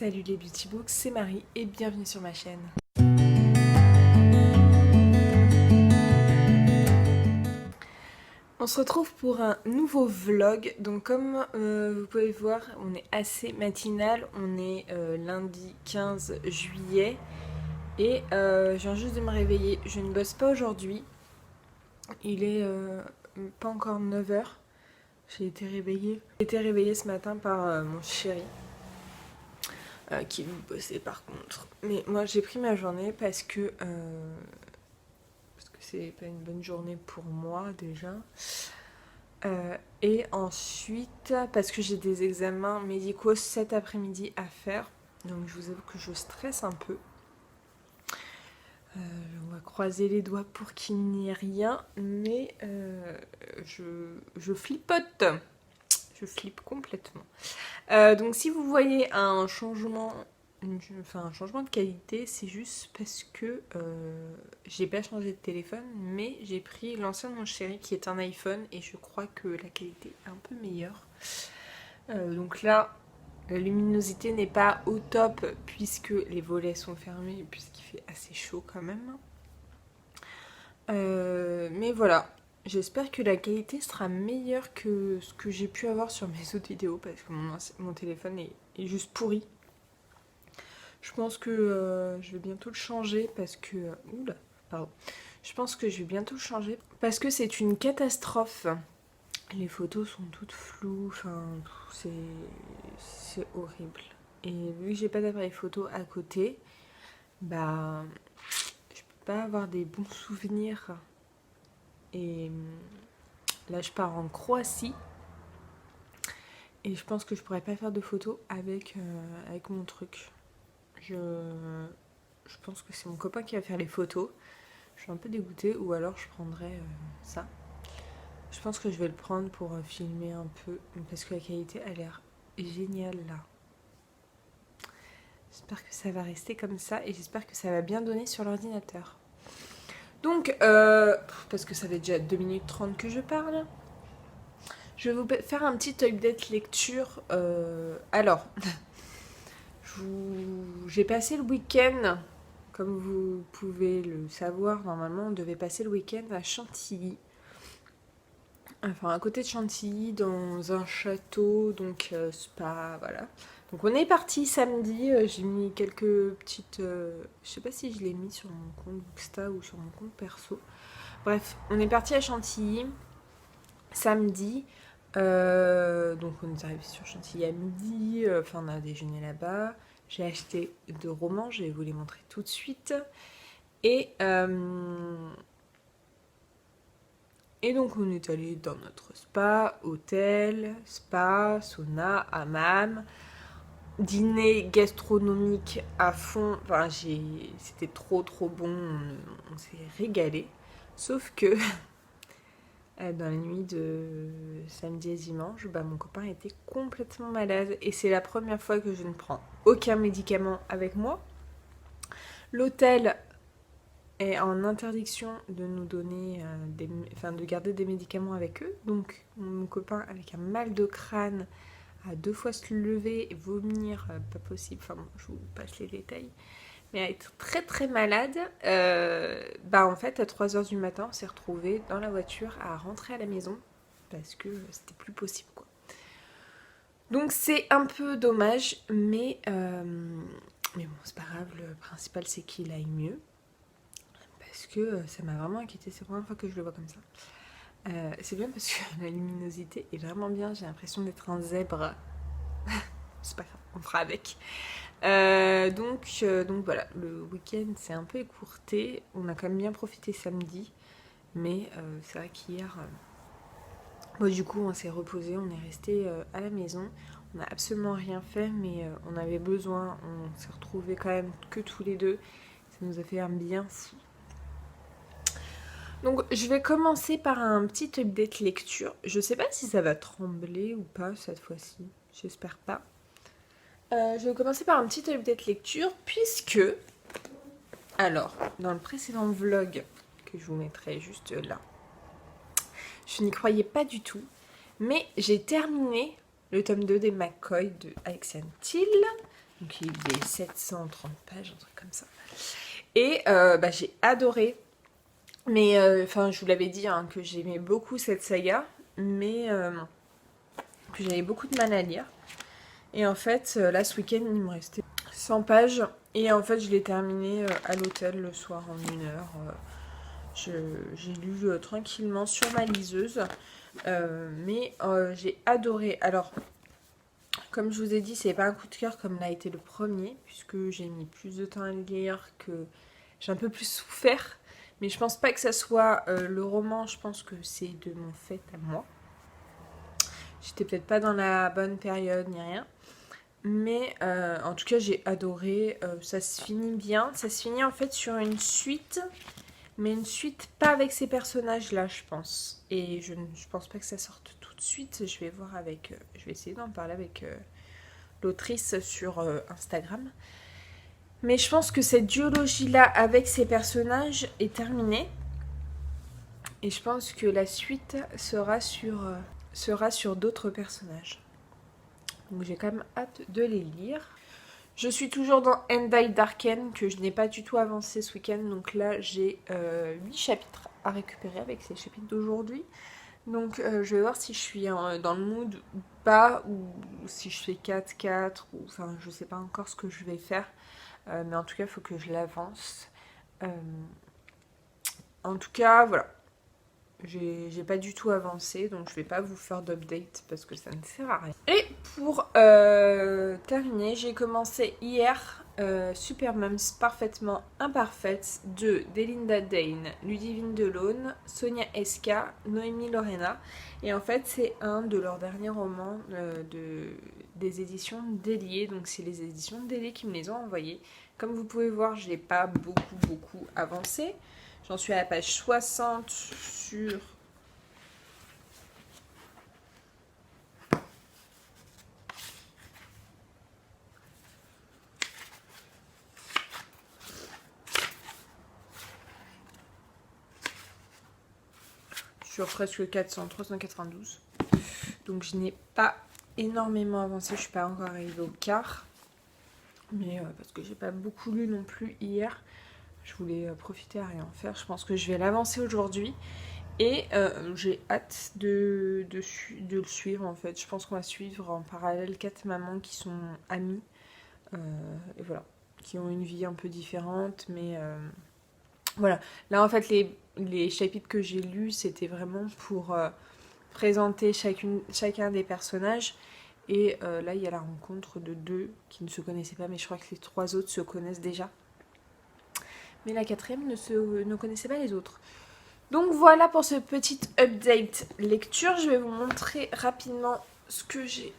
Salut les Beauty Books, c'est Marie et bienvenue sur ma chaîne. On se retrouve pour un nouveau vlog. Donc comme vous pouvez voir, on est assez matinal. On est lundi 15 juillet et je viens juste de me réveiller. Je ne bosse pas aujourd'hui. Il est pas encore 9 heures. J'ai été réveillée ce matin par mon chéri. Qui veut bosser par contre. Mais moi j'ai pris ma journée parce que c'est pas une bonne journée pour moi déjà. Et ensuite parce que j'ai des examens médicaux cet après-midi à faire. Donc je vous avoue que je stresse un peu. On va croiser les doigts pour qu'il n'y ait rien. Mais je flipote. Je flippe complètement. Donc si vous voyez un changement de qualité, c'est juste parce que j'ai pas changé de téléphone, mais j'ai pris l'ancien de mon chéri qui est un iPhone et je crois que la qualité est un peu meilleure. Donc là, la luminosité n'est pas au top puisque les volets sont fermés, puisqu'il fait assez chaud quand même. Mais voilà. J'espère que la qualité sera meilleure que ce que j'ai pu avoir sur mes autres vidéos parce que mon téléphone est juste pourri. Je pense que je vais bientôt le changer parce que... Oula, pardon. Je pense que je vais bientôt le changer parce que c'est une catastrophe. Les photos sont toutes floues, enfin c'est horrible. Et vu que j'ai pas d'appareil photo à côté, bah je peux pas avoir des bons souvenirs. Et là je pars en Croatie et je pense que je pourrais pas faire de photos avec mon truc. Je pense que c'est mon copain qui va faire les photos. Je suis un peu dégoûtée, ou alors je prendrai ça. Je pense que je vais le prendre pour filmer un peu parce que la qualité a l'air géniale là. J'espère que ça va rester comme ça et j'espère que ça va bien donner sur l'ordinateur. Donc, parce que ça fait déjà 2 minutes 30 que je parle, je vais vous faire un petit update lecture. Alors, j'ai passé le week-end, comme vous pouvez le savoir, normalement on devait passer le week-end à Chantilly. Enfin, à côté de Chantilly, dans un château, donc spa, voilà. Donc on est parti samedi, j'ai mis quelques petites... je sais pas si je l'ai mis sur mon compte Booksta ou sur mon compte perso. Bref, on est parti à Chantilly samedi. Donc on est arrivé sur Chantilly à midi, on a déjeuné là-bas. J'ai acheté 2 romans, je vais vous les montrer tout de suite. Et donc on est allé dans notre spa, hôtel, spa, sauna, hammam, dîner gastronomique à fond. Enfin, c'était trop bon, on s'est régalé. Sauf que dans la nuit de samedi et dimanche, mon copain était complètement malade et c'est la première fois que je ne prends aucun médicament avec moi. L'hôtel est en interdiction de nous donner, de garder des médicaments avec eux. Donc mon copain avec un mal de crâne à 2 fois se lever, vomir, pas possible, je vous passe les détails. Mais à être très malade, en fait à 3h du matin on s'est retrouvés dans la voiture à rentrer à la maison parce que c'était plus possible quoi. Donc c'est un peu dommage, mais bon c'est pas grave, le principal c'est qu'il aille mieux. Parce que ça m'a vraiment inquiétée, c'est la première fois que je le vois comme ça. C'est bien parce que la luminosité est vraiment bien, j'ai l'impression d'être un zèbre. C'est pas grave, on fera avec. Donc voilà, le week-end s'est un peu écourté. On a quand même bien profité samedi. Mais c'est vrai qu'hier, du coup on s'est reposé, on est resté à la maison. On n'a absolument rien fait, mais on avait besoin. On s'est retrouvés quand même que tous les deux. Ça nous a fait un bien fou. Donc je vais commencer par un petit update lecture. Je sais pas si ça va trembler ou pas cette fois-ci. J'espère pas. Je vais commencer par un petit update lecture puisque... Alors, dans le précédent vlog que je vous mettrai juste là, je n'y croyais pas du tout. Mais j'ai terminé le tome 2 des McCoy de Alexia Thiel. Donc il faisait 730 pages, un truc comme ça. Et j'ai adoré. Mais enfin, je vous l'avais dit hein, que j'aimais beaucoup cette saga, mais que j'avais beaucoup de mal à lire. Et en fait, là ce week-end, il me restait 100 pages. Et en fait, je l'ai terminé à l'hôtel le soir en 1 heure. J'ai lu tranquillement sur ma liseuse. Mais j'ai adoré. Alors, comme je vous ai dit, c'est pas un coup de cœur comme l'a été le premier, puisque j'ai mis plus de temps à le lire, que j'ai un peu plus souffert. Mais je pense pas que ça soit le roman, je pense que c'est de mon fait à moi. J'étais peut-être pas dans la bonne période ni rien. Mais en tout cas, j'ai adoré. Ça se finit bien. Ça se finit en fait sur une suite. Mais une suite pas avec ces personnages-là, je pense. Et je pense pas que ça sorte tout de suite. Je vais voir avec... je vais essayer d'en parler avec l'autrice sur Instagram. Mais je pense que cette duologie-là avec ces personnages est terminée. Et je pense que la suite sera sur d'autres personnages. Donc j'ai quand même hâte de les lire. Je suis toujours dans Endai Darken, que je n'ai pas du tout avancé ce week-end. Donc là, j'ai 8 chapitres à récupérer avec ces chapitres d'aujourd'hui. Donc je vais voir si je suis dans le mood ou pas, ou si je fais 4-4, ou enfin je sais pas encore ce que je vais faire. Mais en tout cas, il faut que je l'avance. En tout cas, voilà. J'ai pas du tout avancé, donc je vais pas vous faire d'update parce que ça ne sert à rien. Et pour terminer, j'ai commencé hier Super Moms Parfaitement Imparfaites de Delinda Dane, Ludivine Delaune, Sonia Esca, Noémie Lorena. Et en fait, c'est un de leurs derniers romans des éditions Déliées. Donc c'est les éditions Déliées qui me les ont envoyés. Comme vous pouvez voir, je n'ai pas beaucoup avancé. J'en suis à la page 60 sur... sur presque 400, 392. Donc je n'ai pas énormément avancé, je suis pas encore arrivée au quart. Mais parce que j'ai pas beaucoup lu non plus hier, je voulais profiter à rien faire. Je pense que je vais l'avancer aujourd'hui. Et j'ai hâte de le suivre en fait. Je pense qu'on va suivre en parallèle 4 mamans qui sont amies. Et voilà. Qui ont une vie un peu différente. Mais voilà. Là en fait les chapitres que j'ai lus c'était vraiment pour présenter chacun des personnages. Et là il y a la rencontre de 2 qui ne se connaissaient pas. Mais je crois que les 3 autres se connaissent déjà. Mais la 4e ne connaissait pas les autres. Donc voilà pour ce petit update lecture. Je vais vous montrer rapidement ce que j'ai...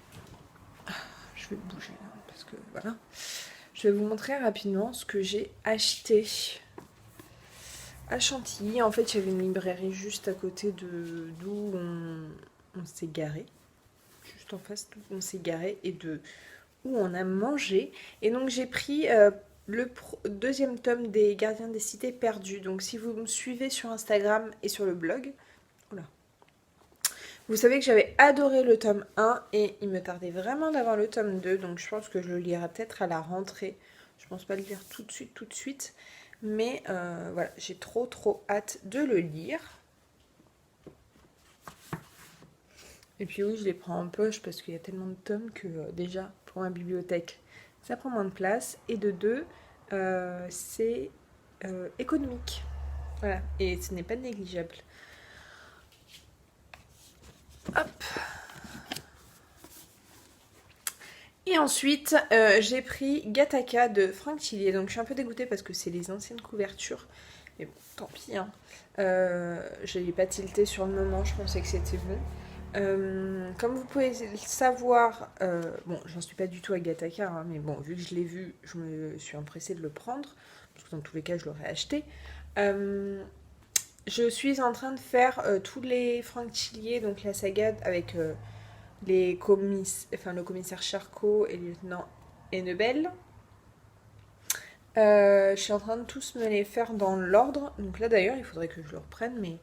Je vais bouger là, parce que voilà. Je vais vous montrer rapidement ce que j'ai acheté à Chantilly. En fait, il y avait une librairie juste à côté d'où on s'est garé. Juste en face d'où on s'est garé et de où on a mangé. Et donc j'ai pris... le deuxième tome des Gardiens des Cités Perdues. Donc si vous me suivez sur Instagram et sur le blog, voilà. Vous savez que j'avais adoré le tome 1 et il me tardait vraiment d'avoir le tome 2. Donc je pense que je le lirai peut-être à la rentrée. Je pense pas le lire tout de suite. Mais voilà, j'ai trop hâte de le lire. Et puis oui, je les prends en poche parce qu'il y a tellement de tomes que déjà, pour ma bibliothèque, ça prend moins de place. Et de 2, c'est économique. Voilà, et ce n'est pas négligeable. Hop. Et ensuite, j'ai pris Gattaca de Franck Tillier. Donc je suis un peu dégoûtée parce que c'est les anciennes couvertures. Mais bon, tant pis. Hein. Je n'ai pas tilté sur le moment, je pensais que c'était bon. Comme vous pouvez le savoir, bon, j'en suis pas du tout à Gattaca, hein, mais bon, vu que je l'ai vu, je me suis empressée de le prendre, parce que dans tous les cas, je l'aurais acheté. Je suis en train de faire tous les Franck Tillier, donc la saga avec le commissaire Charcot et le lieutenant Hennebel. Je suis en train de tous me les faire dans l'ordre. Donc là d'ailleurs, il faudrait que je le reprenne, mais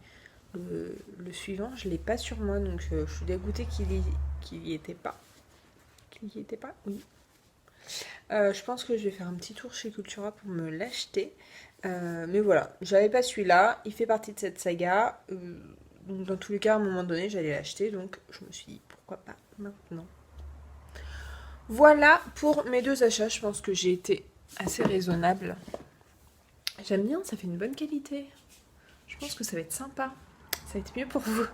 le suivant, je l'ai pas sur moi, donc je suis dégoûtée qu'il y était pas. Qu'il y était pas, oui. Je pense que je vais faire un petit tour chez Cultura pour me l'acheter. Mais voilà, j'avais pas celui-là, il fait partie de cette saga. Donc dans tous les cas, à un moment donné, j'allais l'acheter, donc je me suis dit pourquoi pas maintenant. Voilà pour mes deux achats, je pense que j'ai été assez raisonnable. J'aime bien, ça fait une bonne qualité. Je pense que ça va être sympa. Ça va être mieux pour vous.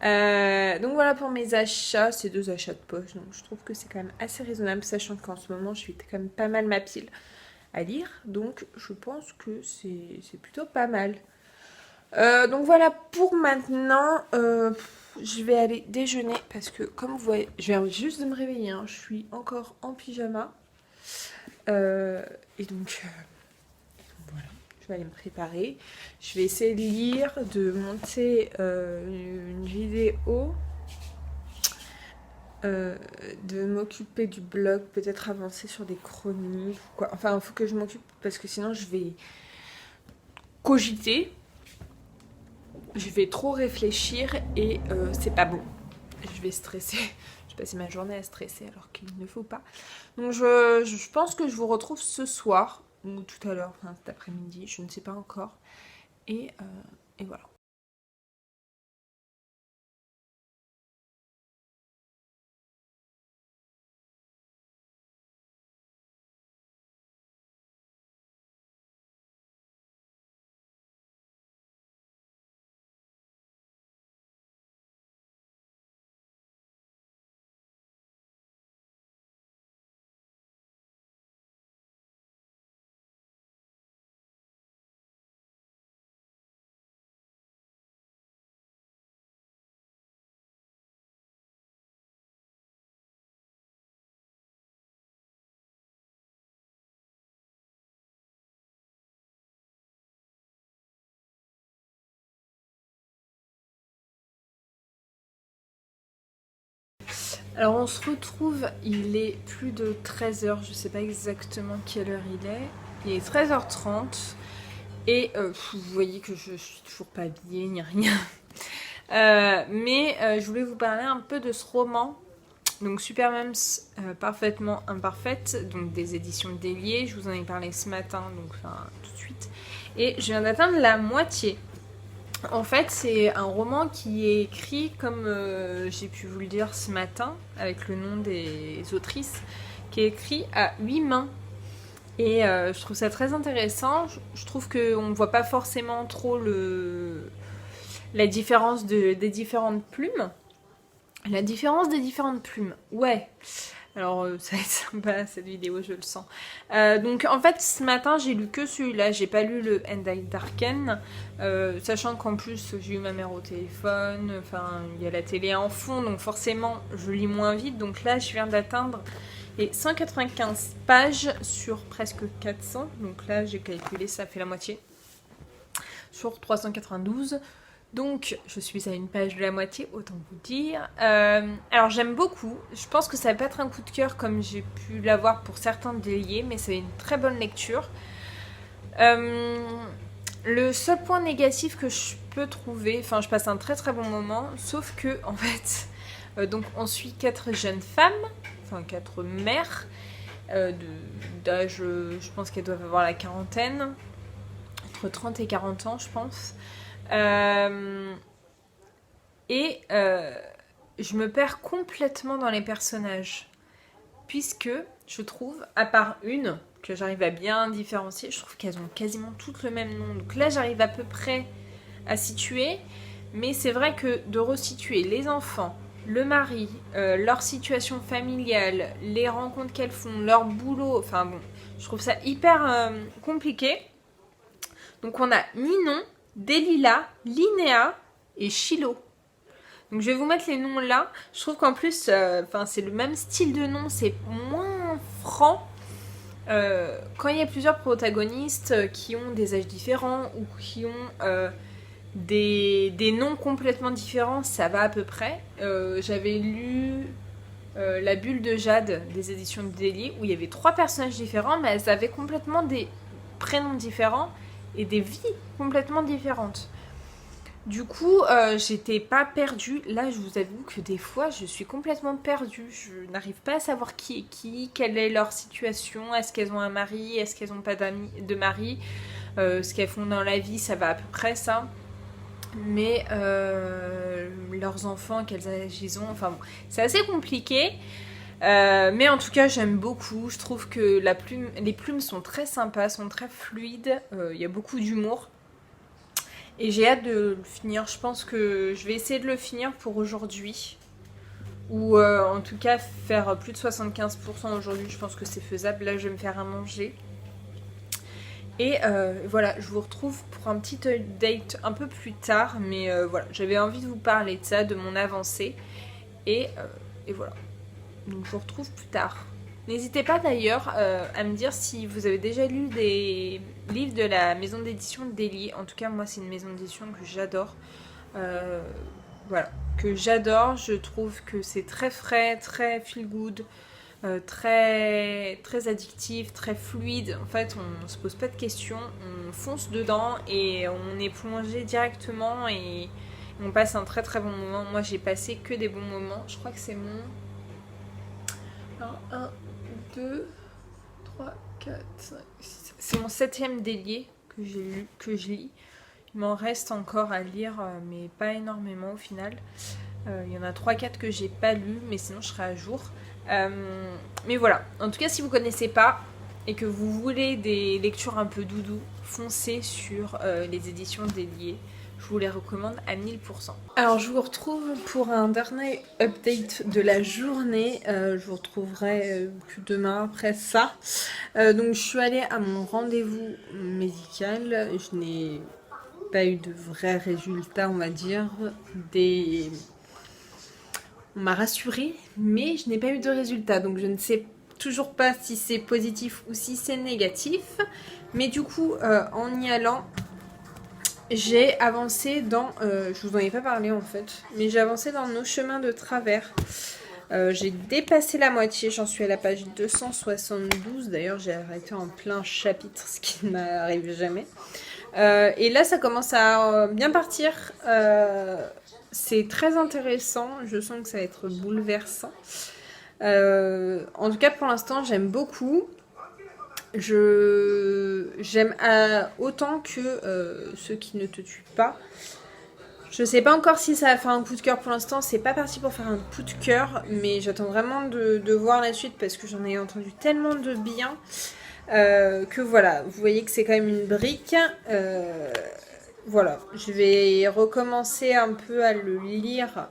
Donc voilà pour mes achats, ces deux achats de poche. Donc je trouve que c'est quand même assez raisonnable, sachant qu'en ce moment je suis quand même pas mal ma pile à lire. Donc je pense que c'est plutôt pas mal. Donc voilà pour maintenant. Je vais aller déjeuner parce que comme vous voyez, je viens juste de me réveiller. Hein, je suis encore en pyjama. Et donc voilà. Je vais aller me préparer. Je vais essayer de lire, de monter une vidéo, de m'occuper du blog, peut-être avancer sur des chroniques ou quoi. Enfin, il faut que je m'occupe parce que sinon je vais cogiter. Je vais trop réfléchir et c'est pas bon. Je vais stresser. Je vais passer ma journée à stresser alors qu'il ne faut pas. Donc je pense que je vous retrouve ce soir ou tout à l'heure, enfin cet après-midi, je ne sais pas encore. Et voilà. Alors on se retrouve, il est plus de 13h, je sais pas exactement quelle heure il est. Il est 13h30 et vous voyez que je suis toujours pas habillée ni rien. Mais je voulais vous parler un peu de ce roman. Donc Supermums parfaitement imparfaite, donc des éditions Déliées. Je vous en ai parlé ce matin, donc enfin tout de suite. Et je viens d'atteindre la moitié. En fait, c'est un roman qui est écrit, comme j'ai pu vous le dire ce matin, avec le nom des autrices, qui est écrit à 8 mains. Et je trouve ça très intéressant. Je trouve qu'on ne voit pas forcément trop la différence des différentes plumes. La différence des différentes plumes, ouais. Alors ça va être sympa cette vidéo, je le sens. Donc en fait ce matin j'ai lu que celui-là, j'ai pas lu le End I Darken, sachant qu'en plus j'ai eu ma mère au téléphone, enfin il y a la télé en fond, donc forcément je lis moins vite. Donc là je viens d'atteindre les 195 pages sur presque 400, donc là j'ai calculé, ça fait la moitié, sur 392. Donc, je suis à une page de la moitié, autant vous dire. Alors, j'aime beaucoup. Je pense que ça va pas être un coup de cœur comme j'ai pu l'avoir pour certains déliés, mais c'est une très bonne lecture. Le seul point négatif que je peux trouver, enfin, je passe un très très bon moment, sauf que, en fait, donc on suit 4 jeunes femmes, enfin 4 mères, d'âge, je pense qu'elles doivent avoir la quarantaine, entre 30 et 40 ans, je pense. Et je me perds complètement dans les personnages, puisque je trouve, à part une que j'arrive à bien différencier, je trouve qu'elles ont quasiment toutes le même nom. Donc là j'arrive à peu près à situer, mais c'est vrai que de resituer les enfants, le mari, leur situation familiale, les rencontres qu'elles font, leur boulot, enfin bon, je trouve ça hyper compliqué. Donc on a Ninon, Delilah, Linéa et Chilo. Donc je vais vous mettre les noms là. Je trouve qu'en plus, c'est le même style de nom, c'est moins franc. Quand il y a plusieurs protagonistes qui ont des âges différents ou qui ont des noms complètement différents, ça va à peu près. J'avais lu La Bulle de Jade des éditions de Délié où il y avait 3 personnages différents, mais elles avaient complètement des prénoms différents et des vies complètement différentes. Du coup, j'étais pas perdue. Là, je vous avoue que des fois, je suis complètement perdue. Je n'arrive pas à savoir qui est qui, quelle est leur situation. Est-ce qu'elles ont un mari? Est-ce qu'elles n'ont pas de mari? Ce qu'elles font dans la vie, ça va à peu près ça. Mais leurs enfants, quels âge ils ont, enfin bon, c'est assez compliqué. Mais en tout cas, j'aime beaucoup. Je trouve que les plumes sont très sympas, sont très fluides. Il y a beaucoup d'humour. Et j'ai hâte de le finir. Je pense que je vais essayer de le finir pour aujourd'hui. Ou en tout cas faire plus de 75% aujourd'hui. Je pense que c'est faisable. Là, je vais me faire à manger. Et voilà, je vous retrouve pour un petit update un peu plus tard. Mais voilà, j'avais envie de vous parler de ça, de mon avancée. Et voilà. Donc je vous retrouve plus tard. N'hésitez pas d'ailleurs à me dire si vous avez déjà lu des livres de la maison d'édition Deli. En tout cas, moi, c'est une maison d'édition que j'adore. Voilà, que j'adore. Je trouve que c'est très frais, très feel good, très, très addictif, très fluide. En fait, on se pose pas de questions, on fonce dedans et on est plongé directement et on passe un très très bon moment. Moi, j'ai passé que des bons moments. Je crois que c'est mon... Alors, 1, 2, 3, 4, 5, 6. C'est mon 7e délié que j'ai lu, que je lis. Il m'en reste encore à lire, mais pas énormément au final. Il y en a 3-4 que j'ai pas lu, mais sinon je serai à jour. Mais voilà, en tout cas, si vous connaissez pas et que vous voulez des lectures un peu doudou, foncez sur les éditions Déliées. Je vous les recommande à 1000%. Alors je vous retrouve pour un dernier update de la journée. Je vous retrouverai demain après ça. Donc je suis allée à mon rendez-vous médical. Je n'ai pas eu de vrais résultats, on va dire. On m'a rassurée, mais je n'ai pas eu de résultats. Donc je ne sais toujours pas si c'est positif ou si c'est négatif. Mais du coup, en y allant, j'ai avancé dans... je vous en ai pas parlé en fait, mais j'ai avancé dans nos chemins de travers. J'ai dépassé la moitié, j'en suis à la page 272. D'ailleurs, j'ai arrêté en plein chapitre, ce qui ne m'arrive jamais. Et là, ça commence à bien partir. C'est très intéressant. Je sens que ça va être bouleversant. En tout cas, pour l'instant, j'aime beaucoup. J'aime autant que ceux qui ne te tuent pas. Je sais pas encore si ça va faire un coup de cœur pour l'instant, c'est pas parti pour faire un coup de cœur, mais j'attends vraiment de voir la suite parce que j'en ai entendu tellement de bien que voilà, vous voyez que c'est quand même une brique. Voilà, je vais recommencer un peu à le lire,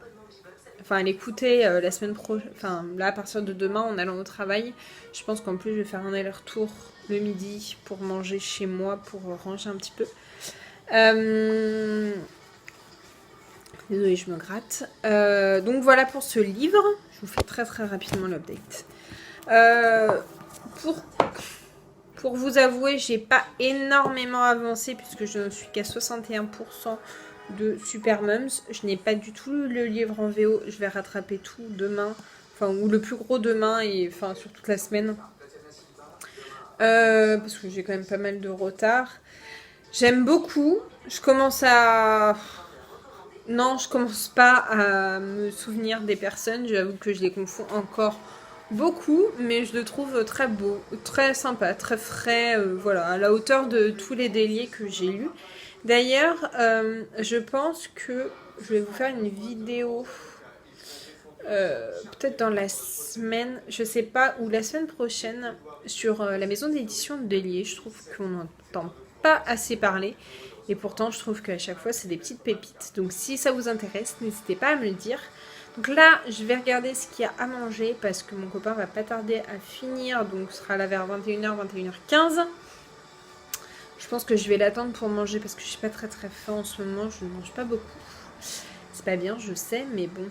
enfin à l'écouter la semaine prochaine, enfin là à partir de demain en allant au travail. Je pense qu'en plus je vais faire un aller-retour le midi pour manger chez moi, pour ranger un petit peu. Désolée, je me gratte. Donc voilà pour ce livre. Je vous fais très très rapidement l'update. Pour vous avouer, j'ai pas énormément avancé puisque je ne suis qu'à 61% de Super Mums. Je n'ai pas du tout lu le livre en VO. Je vais rattraper tout demain. Enfin, ou le plus gros demain et enfin sur toute la semaine. Parce que j'ai quand même pas mal de retard. J'aime beaucoup. Je commence à... Non, je commence pas à me souvenir des personnes. J'avoue que je les confonds encore beaucoup, mais je le trouve très beau, très sympa, très frais, voilà, à la hauteur de tous les déliés que j'ai lus. D'ailleurs, je pense que je vais vous faire une vidéo, peut-être dans la semaine, je sais pas, ou la semaine prochaine, sur la maison d'édition de Déliés. Je trouve qu'on n'entend pas assez parler. Et pourtant, je trouve qu'à chaque fois, c'est des petites pépites. Donc, si ça vous intéresse, n'hésitez pas à me le dire. Donc là, je vais regarder ce qu'il y a à manger parce que mon copain va pas tarder à finir. Donc, ce sera là vers 21h, 21h15. Je pense que je vais l'attendre pour manger parce que je suis pas très très faim en ce moment. Je ne mange pas beaucoup. C'est pas bien, je sais, mais bon.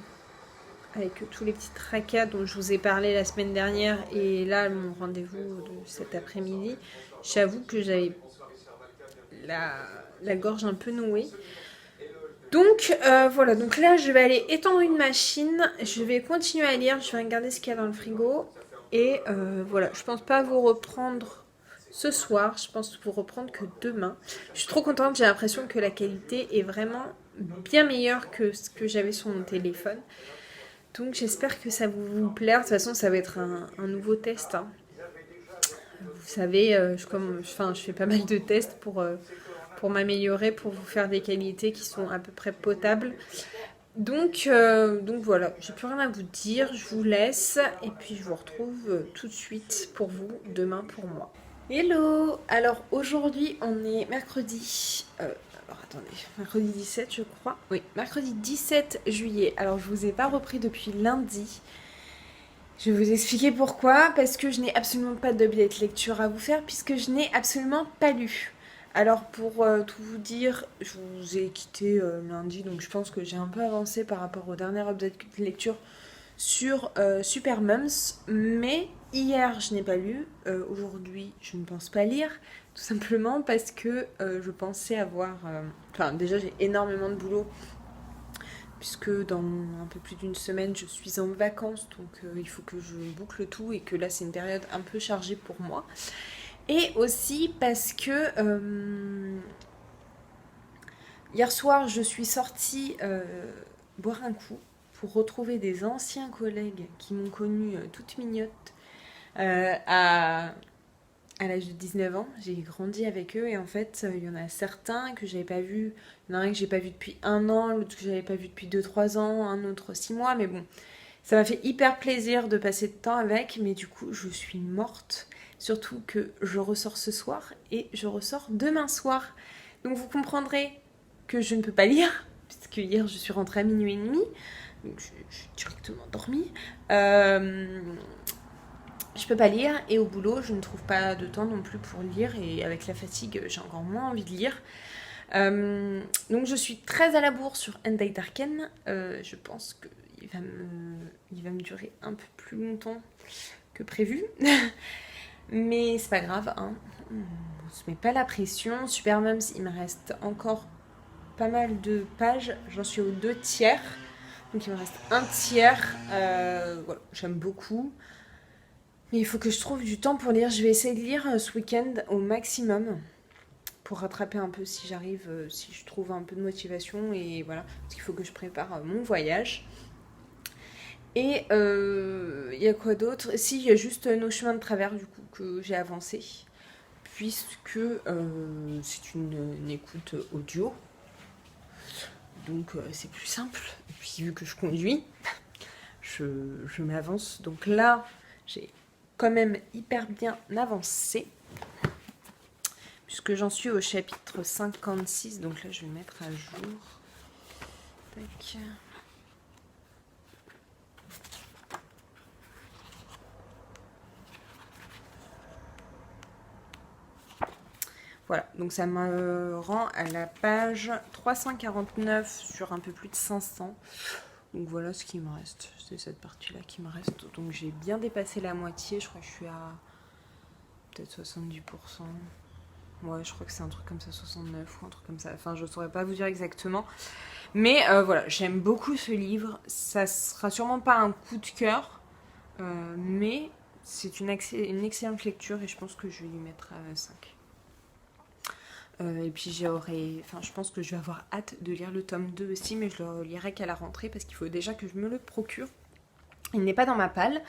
Avec tous les petits tracas dont je vous ai parlé la semaine dernière et là, mon rendez-vous de cet après-midi, j'avoue que j'avais la gorge un peu nouée. Donc voilà, donc là je vais aller étendre une machine, je vais continuer à lire, je vais regarder ce qu'il y a dans le frigo. Et voilà, je pense pas vous reprendre ce soir, je pense vous reprendre que demain. Je suis trop contente, j'ai l'impression que la qualité est vraiment bien meilleur que ce que j'avais sur mon téléphone. Donc j'espère que ça vous plaire. De toute façon, ça va être un nouveau test, hein. Vous savez, je fais pas mal de tests pour m'améliorer, pour vous faire des qualités qui sont à peu près potables. Donc voilà, j'ai plus rien à vous dire, je vous laisse et puis je vous retrouve tout de suite pour vous, demain pour moi. Hello! Alors aujourd'hui on est mercredi, alors attendez, mercredi 17 je crois. Oui, mercredi 17 juillet. Alors je vous ai pas repris depuis lundi. Je vais vous expliquer pourquoi, parce que je n'ai absolument pas d'update lecture à vous faire, puisque je n'ai absolument pas lu. Alors pour tout vous dire, je vous ai quitté lundi, donc je pense que j'ai un peu avancé par rapport au dernier update lecture sur Super Mums, mais hier je n'ai pas lu, aujourd'hui je ne pense pas lire, tout simplement parce que je pensais avoir... Enfin déjà j'ai énormément de boulot, puisque dans un peu plus d'une semaine, je suis en vacances, donc il faut que je boucle tout et que là, c'est une période un peu chargée pour moi. Et aussi parce que hier soir, je suis sortie boire un coup pour retrouver des anciens collègues qui m'ont connue toute mignonne à l'âge de 19 ans. J'ai grandi avec eux et en fait, il y en a certains que j'avais pas vus. Il y en a un que j'ai pas vu depuis 1 an, l'autre que j'avais pas vu depuis 2-3 ans, un autre 6 mois. Mais bon, ça m'a fait hyper plaisir de passer de temps avec, mais du coup, je suis morte. Surtout que je ressors ce soir et je ressors demain soir. Donc vous comprendrez que je ne peux pas lire, puisque hier je suis rentrée à minuit et demi. Donc je suis directement dormie. Je peux pas lire et au boulot je ne trouve pas de temps non plus pour lire et avec la fatigue j'ai encore moins envie de lire. Donc je suis très à la bourre sur Hentai Darken. Je pense qu'il va me durer un peu plus longtemps que prévu. Mais c'est pas grave, hein. On se met pas la pression. Super Mums, il me reste encore pas mal de pages. J'en suis aux 2/3. Donc il me reste un tiers. Voilà, j'aime beaucoup. Mais il faut que je trouve du temps pour lire. Je vais essayer de lire ce week-end au maximum pour rattraper un peu si j'arrive, si je trouve un peu de motivation. Et voilà, parce qu'il faut que je prépare mon voyage. Et il y a quoi d'autre? Si, il y a juste nos chemins de travers du coup que j'ai avancé. Puisque c'est une écoute audio. Donc c'est plus simple. Et puis vu que je conduis, je m'avance. Donc là, j'ai quand même hyper bien avancé. Puisque j'en suis au chapitre 56. Donc là, je vais mettre à jour. Tac. Voilà, donc ça me rend à la page 349 sur un peu plus de 500. Donc voilà ce qui me reste. C'est cette partie-là qui me reste. Donc j'ai bien dépassé la moitié. Je crois que je suis à peut-être 70%. Ouais, je crois que c'est un truc comme ça, 69 ou un truc comme ça. Enfin, je ne saurais pas vous dire exactement. Mais voilà, j'aime beaucoup ce livre. Ça sera sûrement pas un coup de cœur. Mais c'est une excellente lecture et je pense que je vais lui mettre à 5. Et puis je pense que je vais avoir hâte de lire le tome 2 aussi, mais je le lirai qu'à la rentrée parce qu'il faut déjà que je me le procure. Il n'est pas dans ma palle.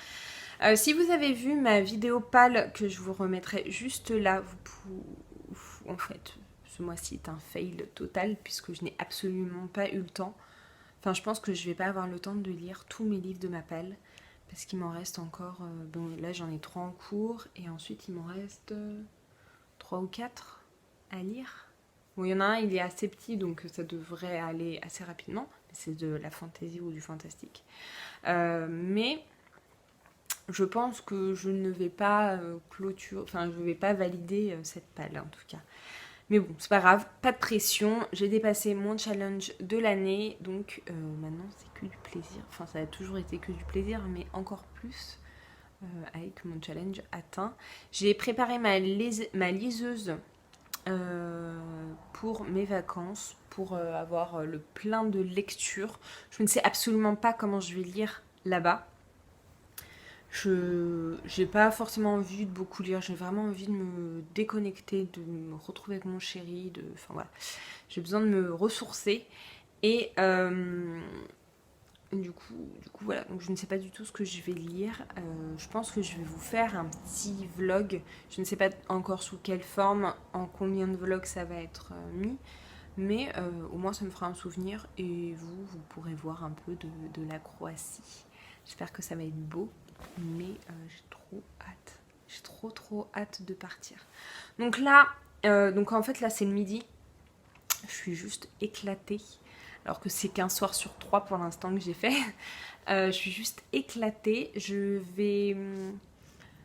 Si vous avez vu ma vidéo palle que je vous remettrai juste là, en fait, ce mois-ci est un fail total puisque je n'ai absolument pas eu le temps. Enfin, je pense que je vais pas avoir le temps de lire tous mes livres de ma palle parce qu'il m'en reste encore. Bon, là j'en ai 3 en cours et ensuite il m'en reste 3 ou 4 à lire. Bon, il y en a un, il est assez petit, donc ça devrait aller assez rapidement. C'est de la fantasy ou du fantastique. Mais je pense que je ne vais pas je ne vais pas valider cette palle en tout cas. Mais bon, c'est pas grave, pas de pression. J'ai dépassé mon challenge de l'année, donc maintenant c'est que du plaisir. Enfin, ça a toujours été que du plaisir, mais encore plus avec mon challenge atteint. J'ai préparé ma liseuse pour mes vacances, pour avoir le plein de lectures. Je ne sais absolument pas comment je vais lire là-bas. Je n'ai pas forcément envie de beaucoup lire, j'ai vraiment envie de me déconnecter, de me retrouver avec mon chéri, enfin voilà. J'ai besoin de me ressourcer Et du coup, voilà, donc je ne sais pas du tout ce que je vais lire. Je pense que je vais vous faire un petit vlog. Je ne sais pas encore sous quelle forme, en combien de vlogs ça va être mis. Mais au moins ça me fera un souvenir et vous pourrez voir un peu de la Croatie. J'espère que ça va être beau, mais j'ai trop hâte. J'ai trop hâte de partir. Donc là, donc en fait là c'est le midi. Je suis juste éclatée. Alors que c'est qu'un soir sur 3 pour l'instant que j'ai fait. Je suis juste éclatée. Je vais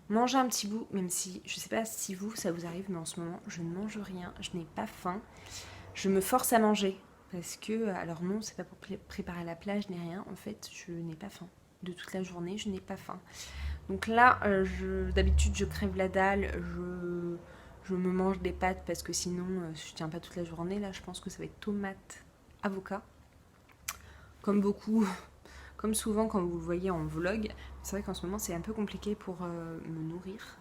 manger un petit bout, même si je sais pas si vous ça vous arrive, mais en ce moment je ne mange rien, je n'ai pas faim. Je me force à manger parce que, alors non, c'est pas pour préparer la plage ni rien. En fait, je n'ai pas faim. De toute la journée, je n'ai pas faim. Donc là, d'habitude, je crève la dalle, je me mange des pâtes parce que sinon, je tiens pas toute la journée. Là, je pense que ça va être tomate, avocat. Comme beaucoup, comme souvent quand vous le voyez en vlog. C'est vrai qu'en ce moment, c'est un peu compliqué pour me nourrir.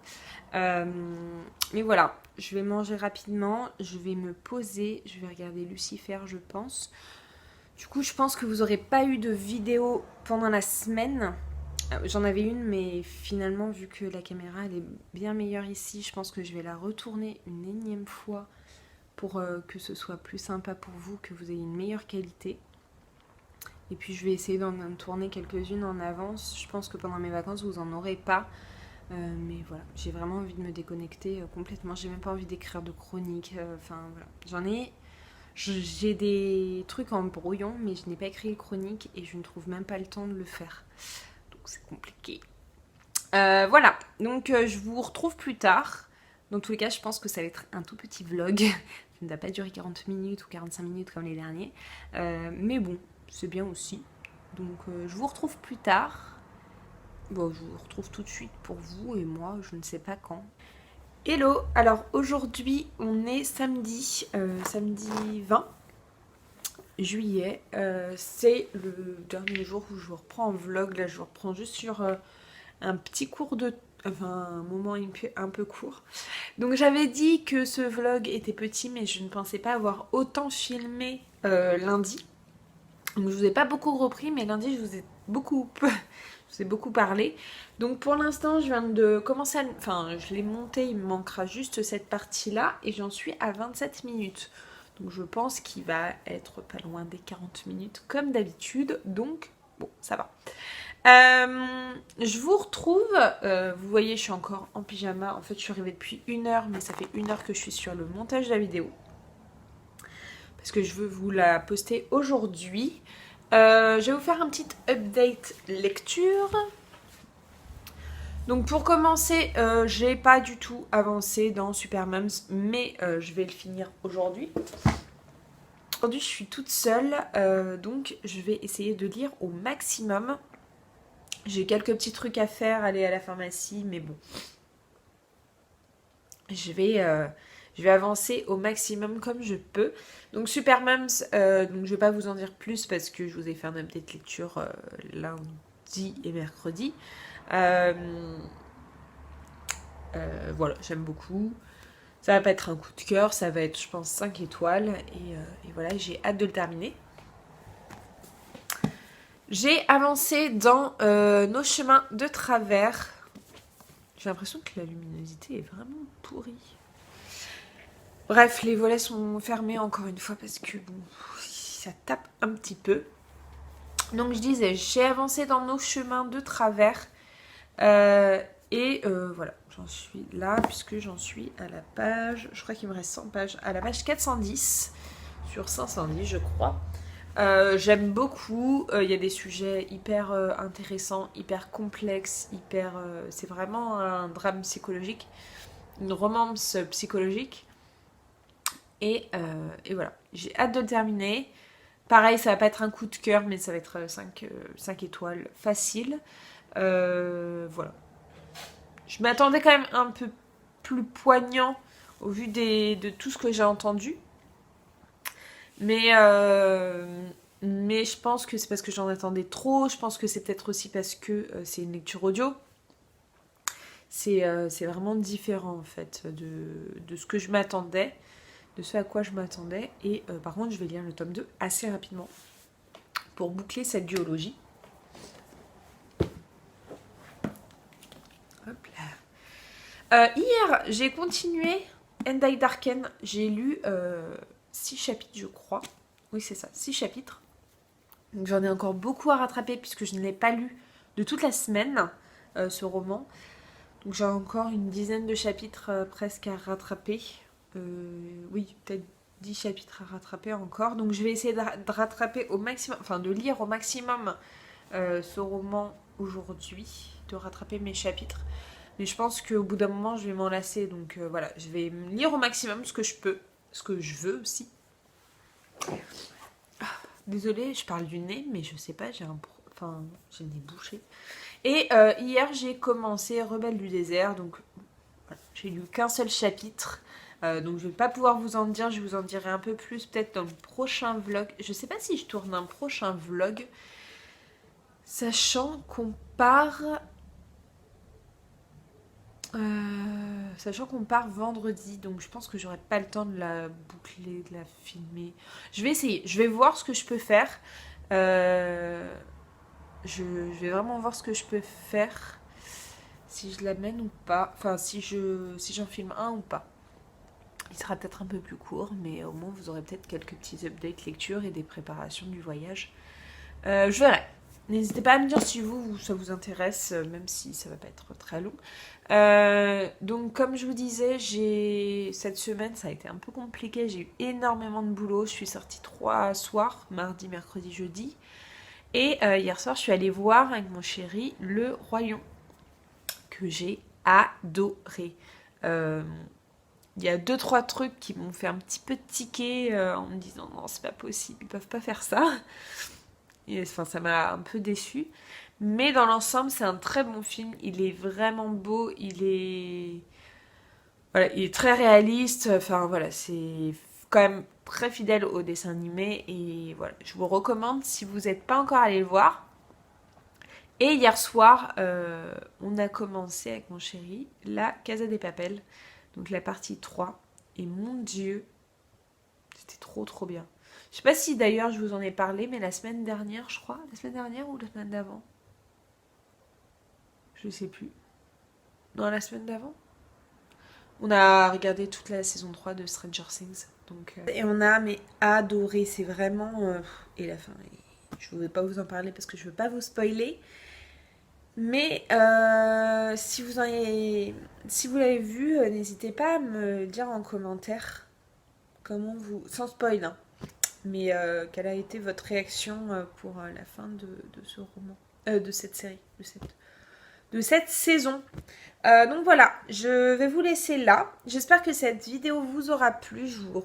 Mais voilà, je vais manger rapidement, je vais me poser, je vais regarder Lucifer, je pense. Du coup, je pense que vous n'aurez pas eu de vidéo pendant la semaine. J'en avais une, mais finalement, vu que la caméra elle est bien meilleure ici, je pense que je vais la retourner une énième fois pour que ce soit plus sympa pour vous, que vous ayez une meilleure qualité. Et puis je vais essayer d'en tourner quelques-unes en avance. Je pense que pendant mes vacances, vous n'en aurez pas. Mais voilà, j'ai vraiment envie de me déconnecter complètement. J'ai même pas envie d'écrire de chronique. Enfin voilà, j'ai des trucs en brouillon, mais je n'ai pas écrit les chroniques et je ne trouve même pas le temps de le faire. Donc c'est compliqué. Voilà, donc je vous retrouve plus tard. Dans tous les cas, je pense que ça va être un tout petit vlog. Ça ne va pas durer 40 minutes ou 45 minutes comme les derniers. Mais bon, c'est bien aussi. Donc je vous retrouve plus tard. Bon, je vous retrouve tout de suite pour vous et moi, je ne sais pas quand. Hello, alors aujourd'hui on est samedi 20 juillet. C'est le dernier jour où je vous reprends en vlog. Là je vous reprends juste sur un petit cours de... Enfin un moment un peu court. Donc j'avais dit que ce vlog était petit mais je ne pensais pas avoir autant filmé lundi. Donc je vous ai pas beaucoup repris mais lundi je vous ai beaucoup parlé. Donc pour l'instant, je viens de commencer à... Enfin, je l'ai monté, il me manquera juste cette partie-là. Et j'en suis à 27 minutes. Donc je pense qu'il va être pas loin des 40 minutes, comme d'habitude. Donc, bon, ça va. Je vous retrouve... vous voyez, je suis encore en pyjama. En fait, je suis arrivée depuis 1 heure, mais ça fait 1 heure que je suis sur le montage de la vidéo. Parce que je veux vous la poster aujourd'hui. Je vais vous faire un petit update lecture. Donc pour commencer, j'ai pas du tout avancé dans Super Mums, mais je vais le finir aujourd'hui. Aujourd'hui je suis toute seule, donc je vais essayer de lire au maximum. J'ai quelques petits trucs à faire, aller à la pharmacie, mais bon. Je vais avancer au maximum comme je peux. Donc Super Mums, donc je vais pas vous en dire plus parce que je vous ai fait un update lecture lundi et mercredi. Voilà, j'aime beaucoup. Ça va pas être un coup de cœur, ça va être, je pense, 5 étoiles. Et voilà, j'ai hâte de le terminer. J'ai avancé dans nos chemins de travers. J'ai l'impression que la luminosité est vraiment pourrie. Bref, les volets sont fermés encore une fois parce que bon, ça tape un petit peu. Donc je disais, j'ai avancé dans nos chemins de travers. Voilà, j'en suis là puisque j'en suis à la page, je crois qu'il me reste 100 pages, à la page 410 sur 510 je crois. J'aime beaucoup, il y a des sujets hyper intéressants, hyper complexes, c'est vraiment un drame psychologique, une romance psychologique. Et voilà, j'ai hâte de le terminer. Pareil, ça va pas être un coup de cœur, mais ça va être 5 étoiles facile. Voilà. Je m'attendais quand même un peu plus poignant au vu de tout ce que j'ai entendu. Mais je pense que c'est parce que j'en attendais trop. Je pense que c'est peut-être aussi parce que c'est une lecture audio. C'est vraiment différent en fait de ce que je m'attendais. de ce à quoi je m'attendais. Et par contre, je vais lire le tome 2 assez rapidement pour boucler cette duologie. Hop là. Hier, j'ai continué Endai Darken. J'ai lu 6 chapitres, je crois. Oui, c'est ça, 6 chapitres. Donc j'en ai encore beaucoup à rattraper puisque je ne l'ai pas lu de toute la semaine, ce roman. Donc j'ai encore une dizaine de chapitres presque à rattraper. Oui, peut-être 10 chapitres à rattraper encore. Donc je vais essayer de rattraper au maximum, enfin de lire au maximum ce roman aujourd'hui, de rattraper mes chapitres. Mais je pense qu'au bout d'un moment, je vais m'en lasser. Donc voilà, je vais lire au maximum ce que je peux, ce que je veux aussi. Désolée, je parle du nez, mais je sais pas, j'ai le nez bouché. Et hier, j'ai commencé Rebelle du désert, donc voilà, j'ai lu qu'un seul chapitre. Donc je vais pas pouvoir vous en dire, je vous en dirai un peu plus peut-être dans le prochain vlog. Je sais pas si je tourne un prochain vlog, sachant qu'on part... vendredi, donc je pense que j'aurai pas le temps de la boucler, de la filmer. Je vais essayer, je vais voir ce que je peux faire. Je vais vraiment voir ce que je peux faire, si je l'amène ou pas, enfin si j'en filme un ou pas. Il sera peut-être un peu plus court, mais au moins vous aurez peut-être quelques petits updates lecture et des préparations du voyage. Je verrai. N'hésitez pas à me dire si ça vous intéresse, même si ça va pas être très long. Donc comme je vous disais, cette semaine ça a été un peu compliqué, j'ai eu énormément de boulot, je suis sortie 3 soirs, mardi, mercredi, jeudi. Et hier soir je suis allée voir avec mon chéri Le Roi Lion, que j'ai adoré. Il y a 2-3 trucs qui m'ont fait un petit peu tiquer en me disant non c'est pas possible, ils peuvent pas faire ça. Et, enfin ça m'a un peu déçue. Mais dans l'ensemble c'est un très bon film, il est vraiment beau, il est très réaliste, enfin voilà, c'est quand même très fidèle au dessin animé et voilà, je vous recommande si vous n'êtes pas encore allé le voir. Et hier soir, on a commencé avec mon chéri la Casa des Papel, donc la partie 3. Et mon Dieu, c'était trop trop bien. Je sais pas si d'ailleurs je vous en ai parlé, mais la semaine dernière, je crois, la semaine dernière ou la semaine d'avant, je sais plus. Non, la semaine d'avant. On a regardé toute la saison 3 de Stranger Things. Donc, et on a adoré, c'est vraiment... et la fin, je ne vais pas vous en parler parce que je ne veux pas vous spoiler. Mais si vous l'avez vu, n'hésitez pas à me dire en commentaire sans spoil, hein, mais quelle a été votre réaction pour la fin de ce roman, de cette série, de cette saison. Donc voilà, je vais vous laisser là. J'espère que cette vidéo vous aura plu. Je vous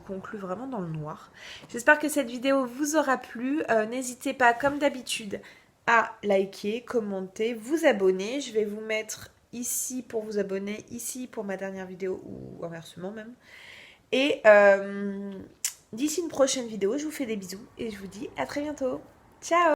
conclue vraiment dans le noir. J'espère que cette vidéo vous aura plu. N'hésitez pas, comme d'habitude, à liker, commenter, vous abonner. Je vais vous mettre ici pour vous abonner, ici pour ma dernière vidéo, ou inversement même. Et d'ici une prochaine vidéo, je vous fais des bisous et je vous dis à très bientôt. Ciao!